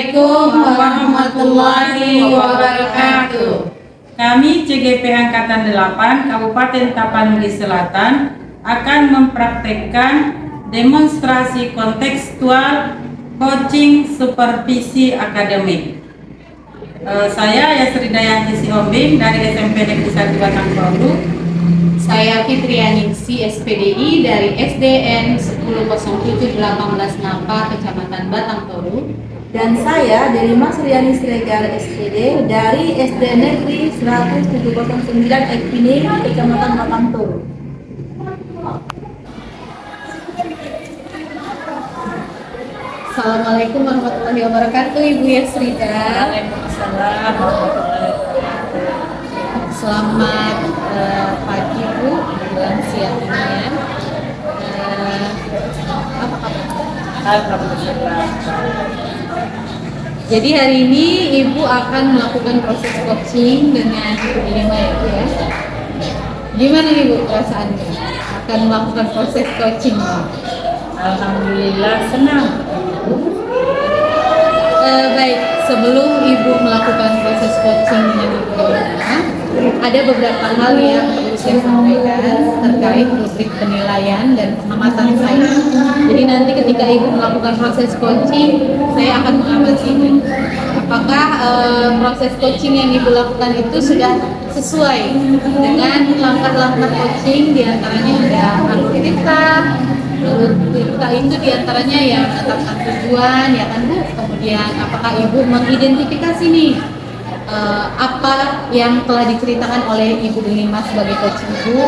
Assalamualaikum warahmatullahi wabarakatuh. Kami CGP Angkatan 8 Kabupaten Tapanuli Selatan akan mempraktekkan demonstrasi kontekstual coaching supervisi akademik. Saya Yasri Dayanti Sihombing dari SMP Negeri 1 Batang Toru. Saya Fitrianingsi SPDI dari SDN 1007 18 Napa, Kecamatan Batang Toru. Dan saya Delima Suryani Siregar SPD dari SD Negeri 10709 Ekpini, Kecamatan Batang Toru. Assalamualaikum warahmatullahi wabarakatuh, Ibu Yasrida. Waalaikumsalam warahmatullahi wabarakatuh. Selamat pagi Bu, dan siang ini ya. Apa kabar? Alhamdulillah. Jadi hari ini Ibu akan melakukan proses coaching dengan Ibu Delima ya Bu ya. Gimana nih Bu perasaannya akan melakukan proses coaching? Alhamdulillah senang. Baik, sebelum Ibu melakukan proses coaching dengan Ibu Delima, ada beberapa hal yang perlu saya sampaikan terkait rubrik penilaian dan pengamatan saya. Jadi nanti ketika Ibu melakukan proses coaching, saya akan mengamati apakah proses coaching yang Ibu lakukan itu sudah sesuai dengan langkah-langkah coaching, diantaranya ada alur kita itu diantaranya ya menetapkan tujuan ya kan Bu. Kemudian apakah Ibu mengidentifikasi nih apa yang telah diceritakan oleh Ibu Delima sebagai coach Ibu.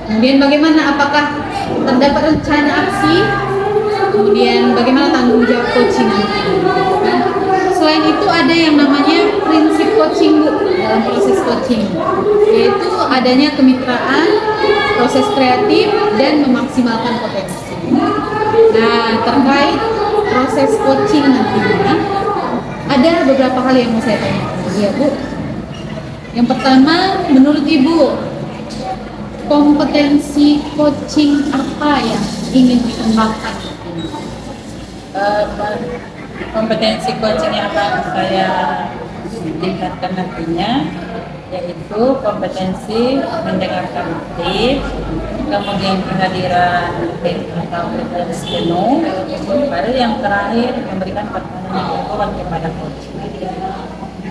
Kemudian bagaimana, apakah terdapat rencana aksi, kemudian bagaimana tanggung jawab coaching nanti. Selain itu ada yang namanya prinsip coaching Bu dalam proses coaching, yaitu adanya kemitraan, proses kreatif, dan memaksimalkan potensi. Nah, terkait proses coaching nantinya ada beberapa hal yang mau saya tanyakan ya Bu. Yang pertama, menurut Ibu kompetensi coaching apa yang ingin dikembangkan? Kompetensi coaching yang akan saya tingkatkan nantinya yaitu kompetensi mendengarkan aktif, kemudian kehadiran atau presence penuh, baru yang terakhir memberikan pertanyaan yang akurat kepada coach.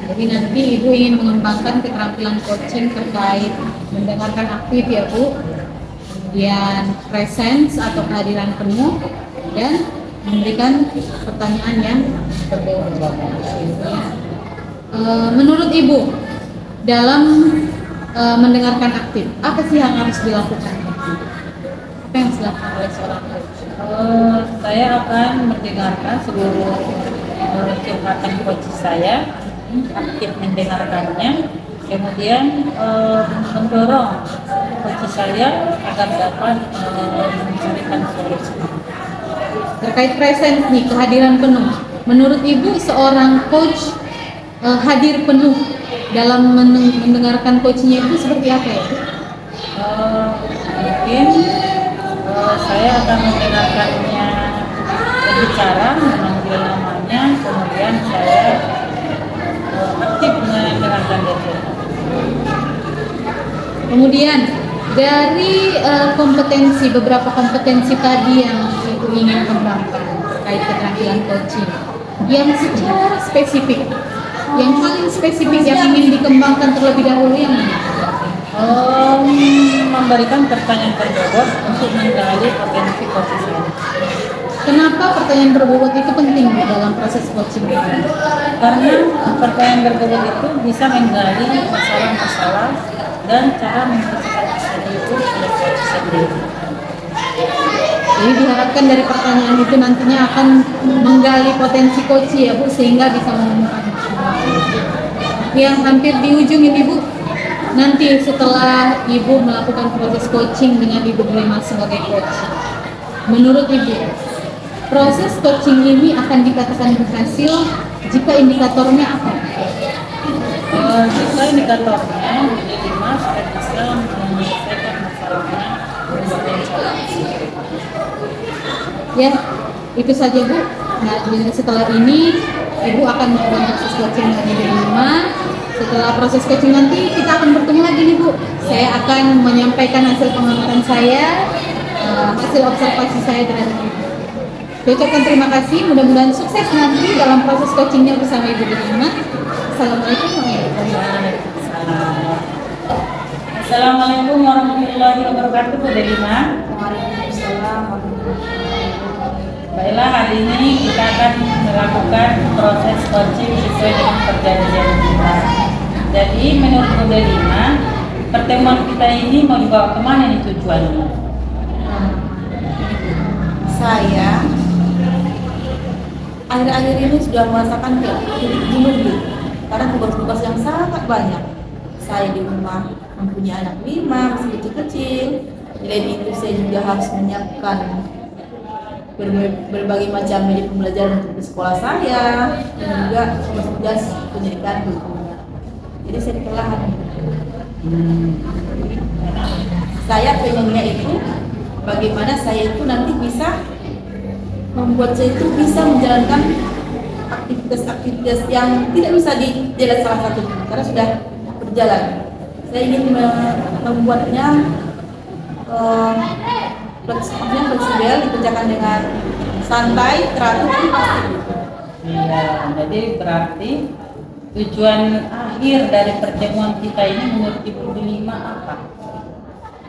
Jadi nanti Ibu ingin mengembangkan keterampilan coaching terkait mendengarkan aktif ya Bu, kemudian presence atau kehadiran penuh, dan memberikan pertanyaan yang berbeda. Menurut Ibu dalam mendengarkan aktif, apa sih yang harus dilakukan? Apa yang harus dilakukan oleh seorang coach? Saya akan mendengarkan seluruh curhatan coach saya, aktif mendengarkannya, kemudian mendorong coach saya agar dapat mencarikan solusi. Terkait presence nih, kehadiran penuh. Menurut Ibu seorang coach hadir penuh dalam mendengarkan coachnya itu seperti apa ya? Mungkin saya akan mendengarkannya berbicara, memanggil namanya, kemudian saya aktif mendengarkan dia. Kemudian Dari beberapa kompetensi tadi yang Ibu ingin kembangkan terkait keterampilan coaching, yang secara spesifik, yang paling spesifik yang ingin dikembangkan terlebih dahulu yang mana? Memberikan pertanyaan berbobot untuk menggali potensi coaching saya. Kenapa pertanyaan berbobot itu penting dalam proses coaching? Karena pertanyaan berbobot itu bisa menggali masalah-masalah dan cara menyelesaikan itu oleh coach sendiri. Jadi diharapkan dari pertanyaan itu nantinya akan menggali potensi coach ya Bu, sehingga bisa menemukan yang hampir di ujung ini Bu. Nanti setelah Ibu melakukan proses coaching dengan Ibu Delima sebagai coach, menurut Ibu proses coaching ini akan dikatakan berhasil jika indikatornya apa? Jika indikatornya Delima sudah bisa menyelesaikan masalahnya dengan cara Ya, itu saja Bu. Nah, setelah ini Ibu akan melakukan proses coaching lagi di rumah. Setelah proses coaching nanti kita akan bertemu lagi nih Bu. Saya akan menyampaikan hasil pengamatan saya, hasil observasi saya terhadap Ibu. Saya ucapkan terima kasih, mudah-mudahan sukses nanti dalam proses coachingnya bersama Ibu di rumah. Assalamualaikum warahmatullahi wabarakatuh. Assalamualaikum warahmatullahi wabarakatuh, Bu Delima. Waalaikumsalam warahmatullahi wabarakatuh. Baiklah, hari ini kita akan melakukan proses coaching sesuai dengan perjanjian kita. Jadi menurut Bu Delima, pertemuan kita ini mau dibawa kemana nih tujuannya? Saya akhir-akhir ini sudah merasakan jenuh karena tugas-tugas yang sangat banyak. Saya di rumah mempunyai anak 5 masih kecil-kecil. Selain itu saya juga harus menyiapkan berbagai macam media pembelajaran untuk di sekolah saya dan juga tugas-tugas pendidikan berikutnya. Jadi saya kelelahan. Saya pengennya itu bagaimana saya itu nanti bisa membuat saya itu bisa menjalankan aktivitas-aktivitas yang tidak bisa di jalan salah satu karena sudah berjalan. Saya ingin membuatnya fleksibel, dikerjakan dengan santai, teratur, tapi pasti. Iya, jadi berarti tujuan akhir dari pertemuan kita ini menurut Ibu Delima apa?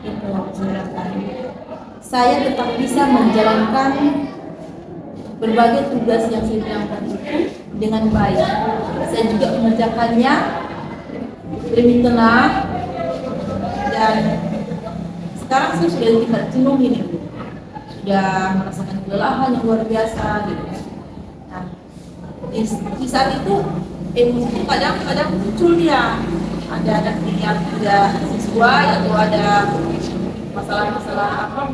Itu menjelaskan. Saya tetap bisa menjalankan berbagai tugas yang saya bilangkan itu dengan baik. Saya juga mengerjakannya lebih tenang dan sekarang saya sudah tidak jenuh ini, sudah merasakan kelelahan yang luar biasa gitu. Nah, di saat itu emosi itu kadang-kadang muncul dia, ada yang tidak sesuai atau ada masalah-masalah apa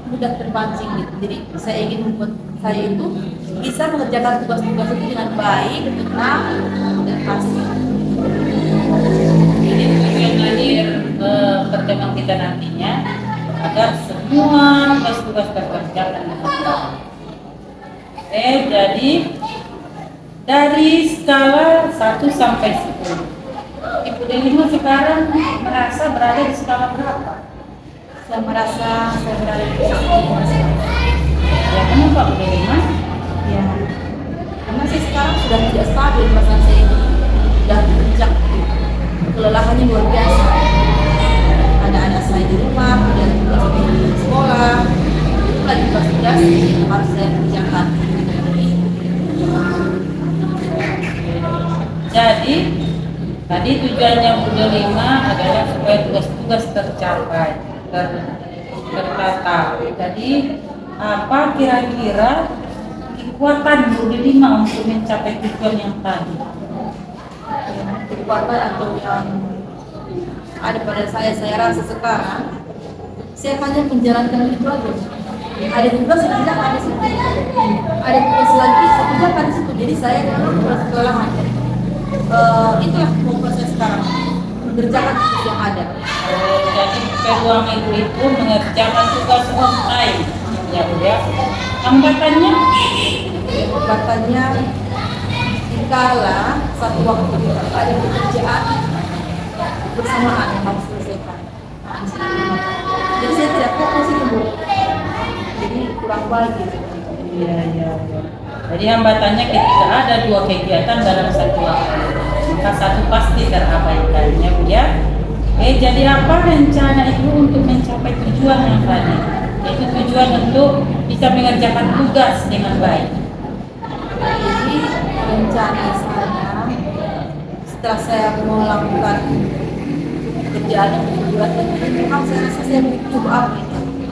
mudah terpancing gitu. Jadi saya ingin membuat saya itu bisa mengerjakan tugas-tugas itu dengan baik, tenang dan pasti. Jadi tujuan akhir pertemuan kita nantinya agar semua tugas-tugas terkerjakan dengan baik. Jadi dari skala 1 sampai 10, Ibu Delima sekarang merasa berada di skala berapa? Saya merasa saya berada di posisi Ya, kenapa Bu Delima? ya, karena saya sekarang sudah tidak stabil perasaan saya ini, sudah beranjak kelelahannya luar biasa. Ada anak saya di rumah, kemudian tugas di sekolah, itu lagi tugas-tugas yang harus saya kerjakan. Jadi tadi tujuannya Bu Delima adalah supaya tugas-tugas tercapai, tertata. Jadi apa kira-kira kekuatan Bu Delima untuk mencapai tujuan yang tadi? Kekuatan atau yang ada pada saya rasa sekarang, saya hanya menjalankan itu aja. Ada tugas yang tidak ada situ, ada tugas lagi saya kerjakan di situ. Jadi saya merasa kelelahan. Itulah kemampuan saya sekarang, mengerjakan tugas yang ada. Jadi peluang Ibu itu mengerjakan tugas on time, ya Bu ya. Hambatannya? Hambatannya dikala satu waktu ada pekerjaan bersamaan yang harus selesaikan. Jadi saya tidak fokus itu Bu. Jadi kurang baik gitu. Iya. Jadi hambatannya ketika ada 2 kegiatan dalam satu waktu, maka satu pasti terabaikan, ya Bu ya. Jadi apa rencana Ibu untuk mencapai tujuan yang tadi? Yaitu tujuan untuk bisa mengerjakan tugas dengan baik. Jadi rencana saya setelah saya melakukan pekerjaan yang berat ini, memang saya rasa saya cukup apa ini.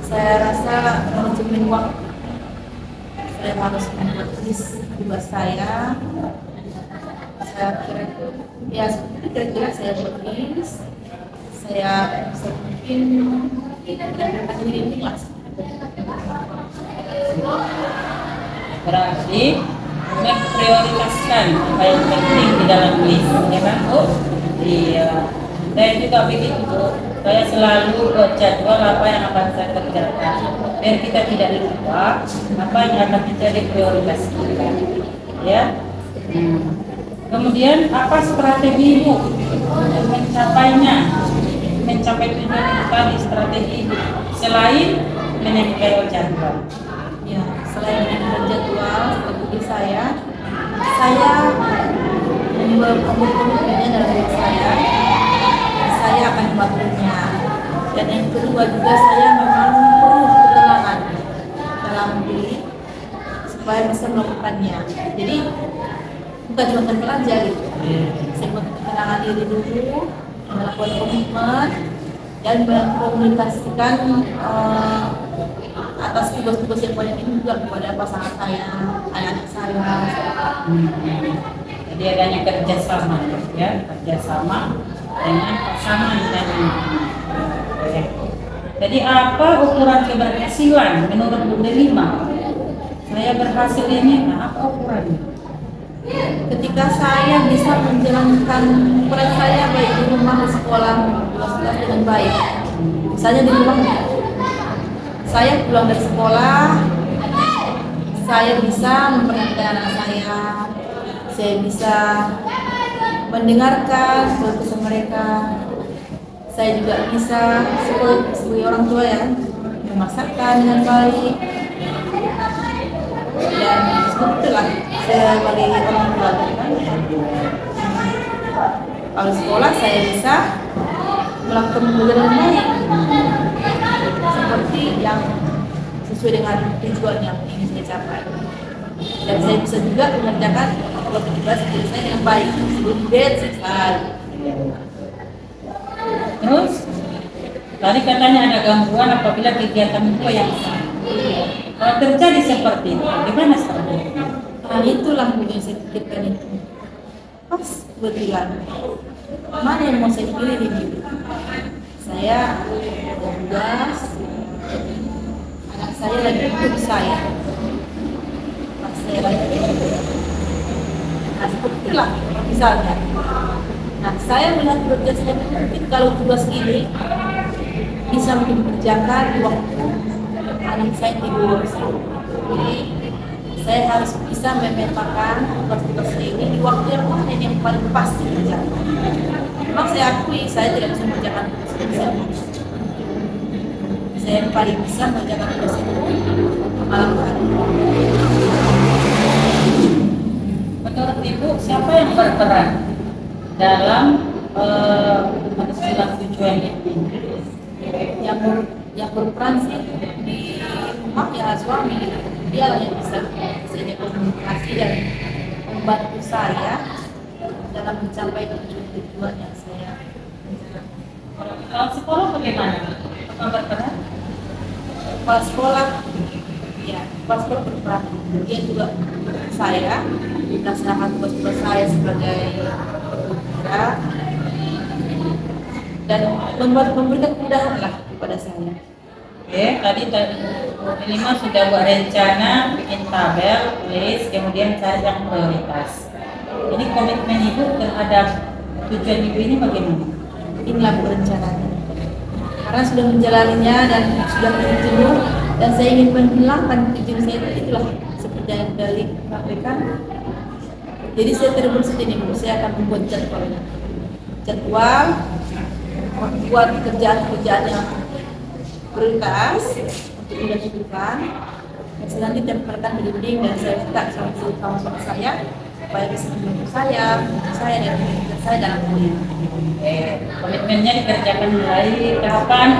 Saya rasa manajemen waktu. Saya harus membuat list tugas saya. Saya kira-kira saya buat list. Saya mungkin ini kelas. Berarti memprioritaskan apa yang penting di dalam list, ya kan Bu? Iya. Saya juga begitu Bu. Saya selalu buat jadwal apa yang akan saya kerjakan, biar kita tidak lupa apa yang akan menjadi prioritas kita. Ya. Kemudian apa strategi Ibu untuk mencapai tujuan itu tadi, strategi Ibu selain menempel jadwal? Ya, selain mengatur jadwal strategi saya memperkomitmennya dalam diri saya akan mematuhinya. Dan yang kedua juga saya memang perlu ketenangan dalam diri supaya bisa melakukannya. Jadi bukan cuma belajar gitu. Saya butuh ketenangan diri dulu, melakukan komitmen dan mengkomunikasikan atas tugas-tugas yang banyak ini juga kepada pasangan saya, anak-anak saya. Jadi adanya kerjasama dengan pasangan dan jadi apa ukuran keberhasilan menurut Bu Delima? Saya berhasil ini, apa ukurannya? Ketika saya bisa menjalankan peran saya baik di rumah, di sekolah, tugas-tugas dengan baik. Misalnya di rumah, saya pulang dari sekolah, saya bisa memperhatikan anak saya bisa mendengarkan keluh mereka. Saya juga bisa sebagai orang tua ya, memasakkan dengan baik. Dan sebetulnya sebagai orang tua kan, kalau sekolah saya bisa melakukan pembelajaran baik seperti yang sesuai dengan tujuan yang ingin saya capai. Dan saya bisa juga mengerjakan tugas saya dengan baik sebelum selesai. Terus tadi katanya ada gangguan apabila kegiatan itu yang sama. Kalau terjadi seperti itu, gimana strategi? Nah, itulah yang saya pikirkan itu. Pas kebetulan, mana yang mau saya pilih di hidup? Saya tugas, anak saya lagi hidup saya. Pas saya lagi hidup. Nah, seperti itulah misalnya. Nah, saya melihat kerja mungkin kalau tugas ini bisa dikerjakan di waktu anak saya tidur. Jadi saya harus bisa memetakan tugas-tugas ini di waktu yang mana yang paling pas dikerjakan. Memang saya akui saya tidak bisa mengerjakan tugas ini. Saya paling bisa mengerjakan tugas ini malam hari. Menurut Ibu, siapa yang berperan dalam mencapai tujuan itu? Yang berperan sih di rumah ya suami, dia lah yang bisa komunikasi dan membantu saya dalam mencapai tujuan yang saya rencanakan. Kalau sekolah bagaimana? Apakah berperan? Kepala sekolah, ya kepala sekolah berperan. Dia juga saya melaksanakan tugas-tugas saya sebagai guru dan memberikan kemudahan lah kepada saya. Oke, tadi Delima sudah buat rencana, bikin tabel, tulis, kemudian cari yang prioritas. Ini komitmen Ibu terhadap tujuan Ibu ini bagaimana? Inilah Bu rencananya. Karena sudah menjalaninya dan sudah berjenuh dan saya ingin menghilangkan tujuan saya itulah seperti yang dari sampaikan. Jadi saya terus ini Bu, saya akan membuat jadwal, membuat kerjaan-kerjaan yang prioritas untuk dilakukan. Dan selanjutnya tempelkan di dinding dan saya minta sama saya supaya bisa membantu saya dan saya dalam kuliah. Komitmennya dikerjakan mulai kapan?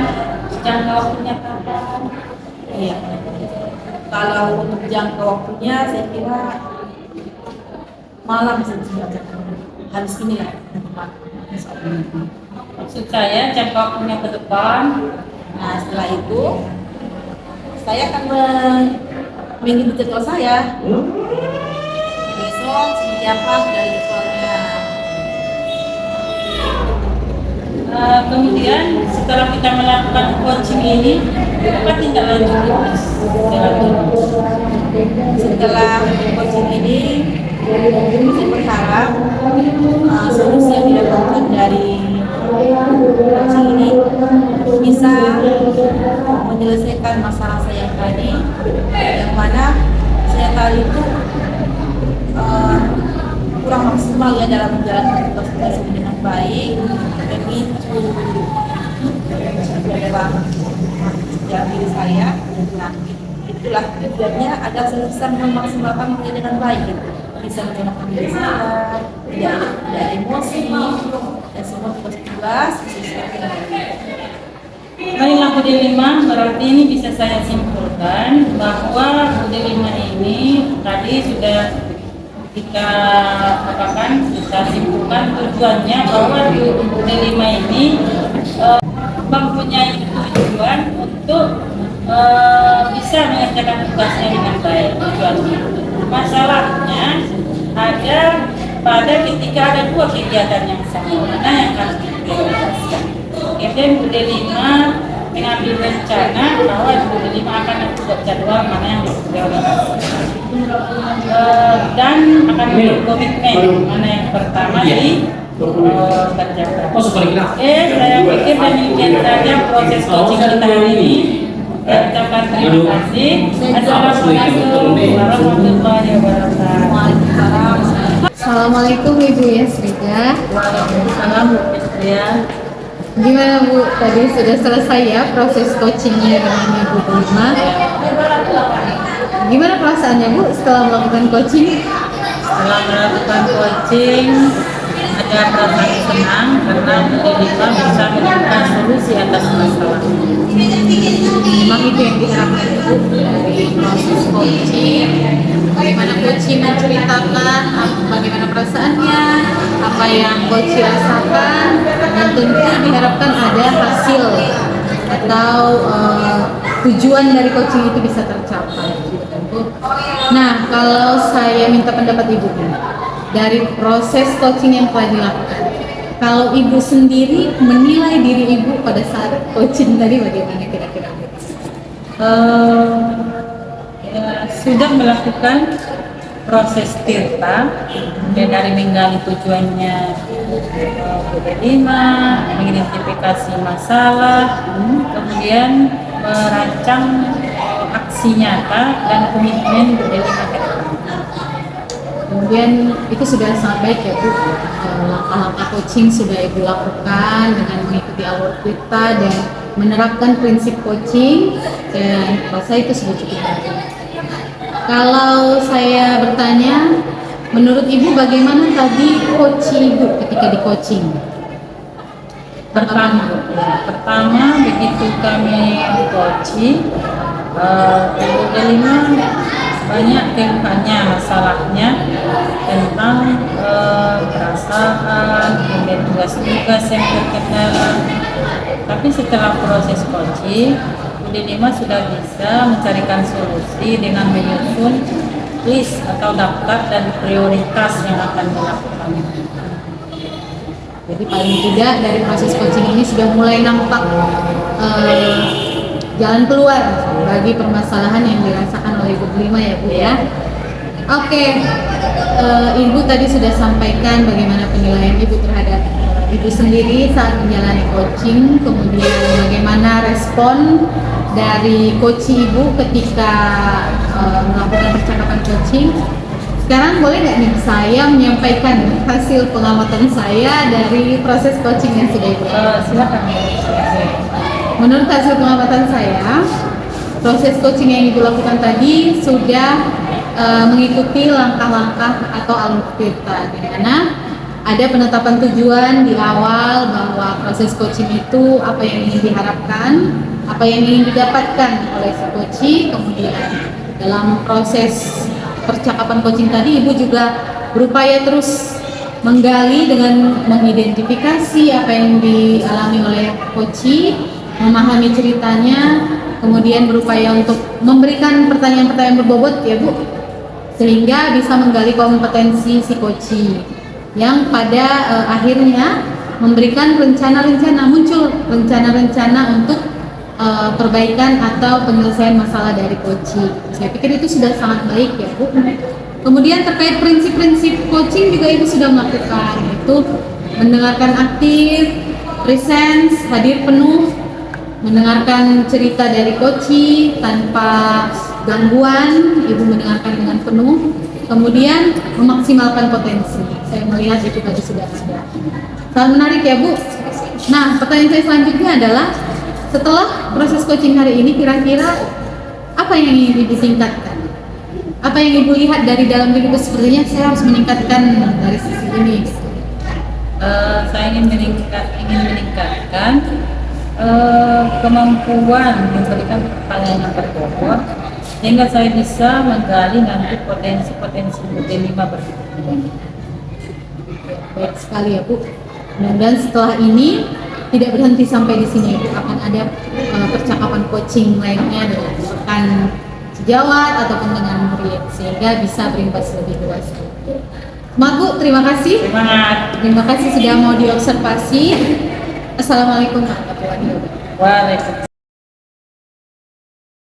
Jangka waktunya kapan? Iya. Kalau untuk jangka waktunya saya kira malam bisa dikerjakan. Harus inilah tepat. Maksud saya jangka waktunya ke depan. Nah setelah itu saya akan mengikuti jadwal saya. Besok seperti apa dari jadwalnya. Kemudian setelah kita melakukan coaching ini, apa tindak lanjut? Setelah coaching ini, saya berharap solusi yang didapatkan dari coaching ini bisa menyelesaikan masalah saya tadi, yang mana saya tadi itu maksimal ya dalam menjalankan tugas ini dengan baik, memicu adalah dalam diri saya. Nah, itulah tujuannya agar saya bisa memaksimalkan ini dengan baik, bisa menggunakan diri saya, tidak emosi, dan semua tugas sesuai dengan baik. Baiklah Budi Lima, berarti ini bisa saya simpulkan bahwa Budi Lima ini tadi sudah kita kita simpulkan tujuannya bahwa Budi Lima ini mempunyai tujuan untuk bisa mengerjakan tugasnya dengan baik. Tujuannya. Masalahnya ada pada ketika ada dua kegiatan yang sama, mana yang harus diprioritaskan. Kemudian Budi Lima mengambil rencana bahwa Budi Lima akan membuat jadwal mana yang diprioritaskan dan akan membuat komitmen mana yang pertama dikerjakan. Saya pikir demikian saja proses coaching kita hari ini. Saya ucapkan terima kasih. Assalamualaikum warahmatullahi wabarakatuh. Assalamualaikum Ibu Yasrida. Waalaikumsalam Bu Fitria. Gimana Bu, tadi sudah selesai ya proses coachingnya dengan Ibu Lima. Gimana perasaannya Bu setelah melakukan coaching? Setelah melakukan coaching ada perasaan senang karena Budi Lima bisa menemukan solusi atas masalah. Memang itu yang diharapkan Ibu dari proses coaching. Bagaimana coaching menceritakan bagaimana perasaannya, apa yang coaching rasakan, dan tentu diharapkan ada hasil atau tujuan dari coaching itu bisa tercapai. Nah, kalau saya minta pendapat Ibu dari proses coaching yang telah dilakukan, kalau Ibu sendiri menilai diri Ibu pada saat coaching tadi bagaimana kira-kira? Sudah melakukan proses tirta dari menggali tujuannya Budi Lima, mengidentifikasi masalah, kemudian merancang aksi nyata dan komitmen Budi Lima ke depan. Kemudian itu sudah sangat baik ya Bu, langkah-langkah coaching sudah Ibu lakukan dengan mengikuti alur kita dan menerapkan prinsip coaching, dan rasa itu sudah cukup baik. Kalau saya bertanya, menurut Ibu bagaimana tadi coach Ibu ketika di coaching? Pertama begitu kami coaching, Budi Lima banyak keluhannya, masalahnya tentang perasaan, kemudian tugas-tugas yang terkendala. Tapi setelah proses coaching, Budi Lima sudah bisa mencarikan solusi dengan menyusun list atau daftar dan prioritas yang akan dilakukan. Jadi paling tidak dari proses coaching ini sudah mulai nampak jalan keluar bagi permasalahan yang dirasakan oleh Ibu Lima ya Bu ya. Oke, Ibu tadi sudah sampaikan bagaimana penilaian Ibu terhadap Ibu sendiri saat menjalani coaching, kemudian bagaimana respon dari coach Ibu ketika melakukan percakapan coaching. Sekarang boleh nggak nih saya menyampaikan hasil pengamatan saya dari proses coaching yang sudah Ibu lakukan? Silakan. Menurut hasil pengamatan saya, proses coaching yang Ibu lakukan tadi sudah mengikuti langkah-langkah atau alur kita, di mana ada penetapan tujuan di awal bahwa proses coaching itu apa yang ingin diharapkan, apa yang ingin didapatkan oleh si coach. Kemudian dalam proses percakapan coaching tadi, Ibu juga berupaya terus menggali dengan mengidentifikasi apa yang dialami oleh coach, memahami ceritanya, kemudian berupaya untuk memberikan pertanyaan-pertanyaan berbobot ya Bu, sehingga bisa menggali kompetensi si coach yang pada akhirnya memberikan muncul rencana-rencana untuk perbaikan atau penyelesaian masalah dari coaching. Saya pikir itu sudah sangat baik ya Bu. Kemudian terkait prinsip-prinsip coaching juga Ibu sudah melakukan, itu mendengarkan aktif, presence, hadir penuh, mendengarkan cerita dari coaching tanpa gangguan, Ibu mendengarkan dengan penuh. kemudian memaksimalkan potensi. Saya melihat itu tadi sudah ada. Sangat menarik ya Bu. Nah, pertanyaan saya selanjutnya adalah setelah proses coaching hari ini kira-kira apa yang ingin Ibu tingkatkan? Apa yang Ibu lihat dari dalam diri Ibu, sepertinya saya harus meningkatkan dari sisi ini. Saya ingin meningkatkan kemampuan memberikan pelayanan berbobot sehingga saya bisa menggali nanti potensi-potensi UT5 berkembang. Baik sekali ya Bu. Dan setelah ini tidak berhenti sampai di sini, Bu. Akan ada percakapan coaching lainnya dengan rekan sejawat ataupun dengan murid sehingga bisa berimbas lebih luas. Semangat Bu, terima kasih. Semangat. Terima kasih sudah mau diobservasi. Assalamualaikum warahmatullahi wabarakatuh. Waalaikumsalam.